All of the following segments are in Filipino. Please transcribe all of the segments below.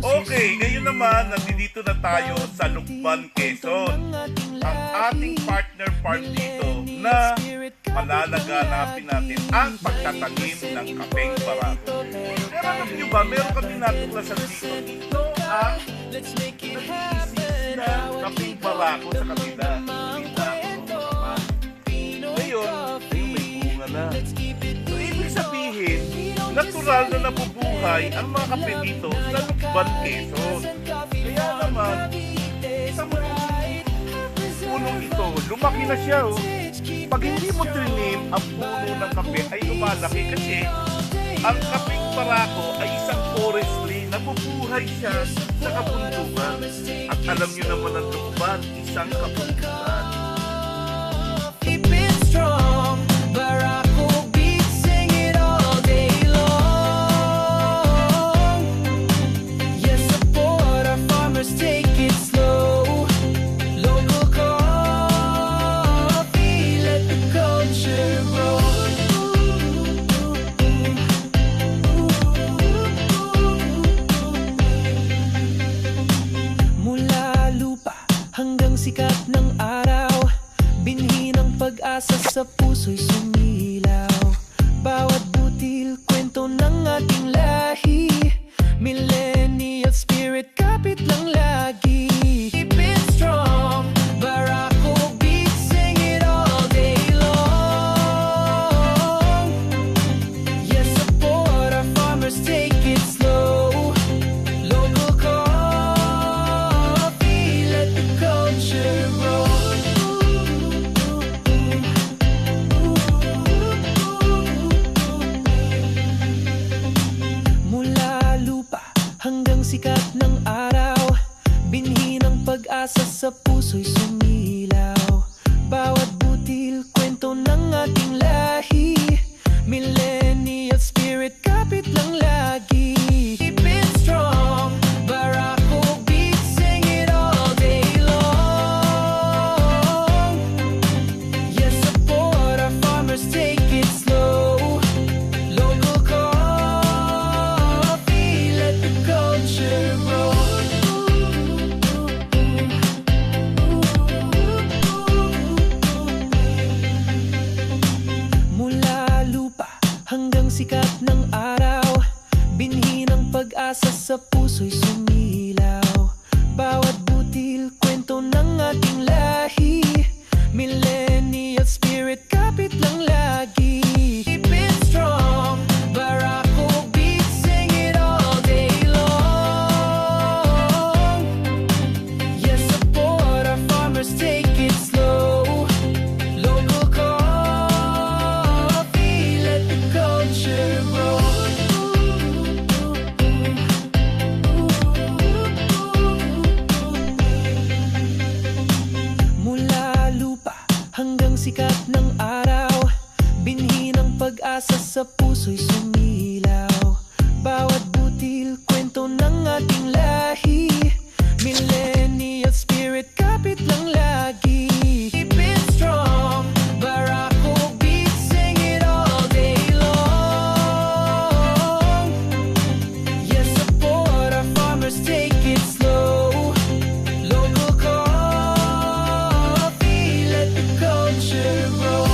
Okay, ngayon naman, nandito na tayo sa Lucban, Quezon. Ang ating partner farm dito na malalaganapin natin ang pagtatanim ng kapeng barako. Pero alam nyo ba, meron kami natuklasan dito. Ito ang nag-iisip na kapeng barako sa kanila. Ngayon, may bunga na. So, ibig sabihin, natural na nabubuhay ang mga kape dito sa Lucban, Quezon. Kaya naman, isang punong ito, lumaki na siya. Oh. Pag hindi mo trinim, ang puno ng kape ay lumalaki kasi ang kapeng barako ay isang forest tree, nabubuhay siya sa kabundukan. At alam niyo naman ang Lucban, isang kabundukan. Keep it strong, Barako beats, sing it all day long. Yes, support our farmers, take it slow. Local coffee, let the culture grow. Mula lupa hanggang sikat ng araw, binhi ng pag-asa sa puso'y sumilaw. Bawat butil, kwento ng ating lahi. Millennial spirit, kapit lang lagi. Keep it strong, Barako beats, sing it all day long. Yes, support our farmers, take it slow. Local coffee, let the culture grow. Mula lupa hanggang sikat ng araw, binhi ng pag-asa sa puso'y sumilaw. Bawat butil, kwento ng ating lahi. Millennial spirit, kapit lang lagi. Keep it strong, Barako beats, sing it all day long. Yes, support our farmers, take it slow. Local coffee, let the culture grow. Mula lupa hanggang sikat ng araw, binhi ng pag-asa sa puso'y sumilaw. Bawat butil, kwento ng ating lahi. Millennial spirit, kapit lang lagi. Keep it strong, Barako beats, sing it all day long. Yes, support our farmers, take it slow. Local coffee, let the culture grow. Mula lupa hanggang sikat ng araw, binhi ng pag-asa sa puso'y sumilaw. Bawat butil, kwento ng ating lahi. Millennial spirit, kapit lang lagi. Keep it strong, Barako beats, sing it all day long. Yes, support our farmers, take it slow. Local coffee, let the culture grow.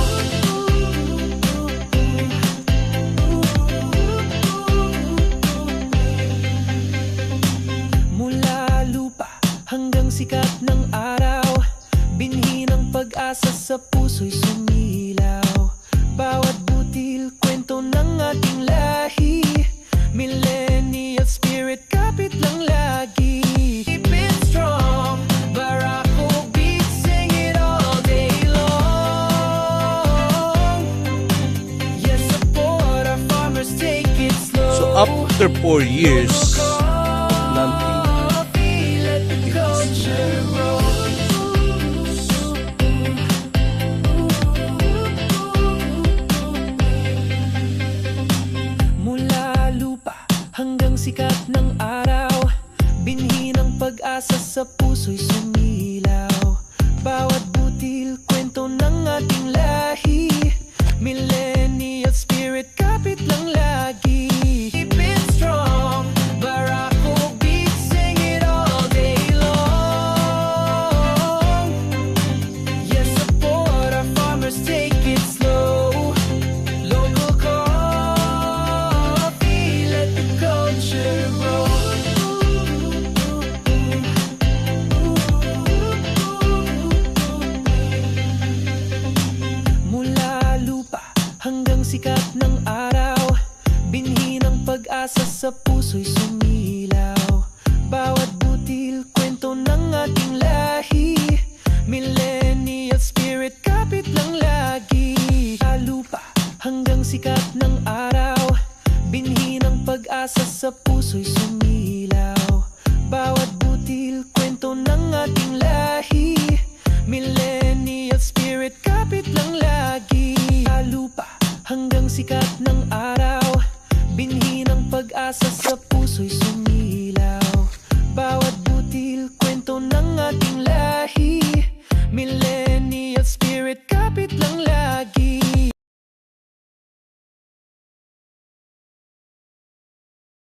Mula lupa hanggang sikat ng araw, binhi ng pag-asa sa puso'y sumilaw. Bawat butil, kwento ng ating lahi. Millennial spirit, kapit lang lagi. Keep it strong, Barako beats, sing it all day long. Yes, support our farmers, take it slow. So after 4 years of planting, Coffee, let the culture grow. Mula lupa hanggang sikat ng araw, binhi ng pag-asa sa puso'y sumilaw. Bawat butil, kwento ng ating lahi. Millennial spirit, kapit lang lagi. pag-asa sa puso'y sumilaw. Bawat butil, kwento ng ating lahi. Millennial spirit, kapit lang lagi. Sa lupa hanggang sikat ng araw, binhi ng pag-asa sa puso'y sumilaw. Bawat butil, kwento ng ating lahi. Millennial spirit, kapit lang lagi. Sa lupa hanggang sikat ng araw, binhi ng pag-asa sa puso'y sumilaw.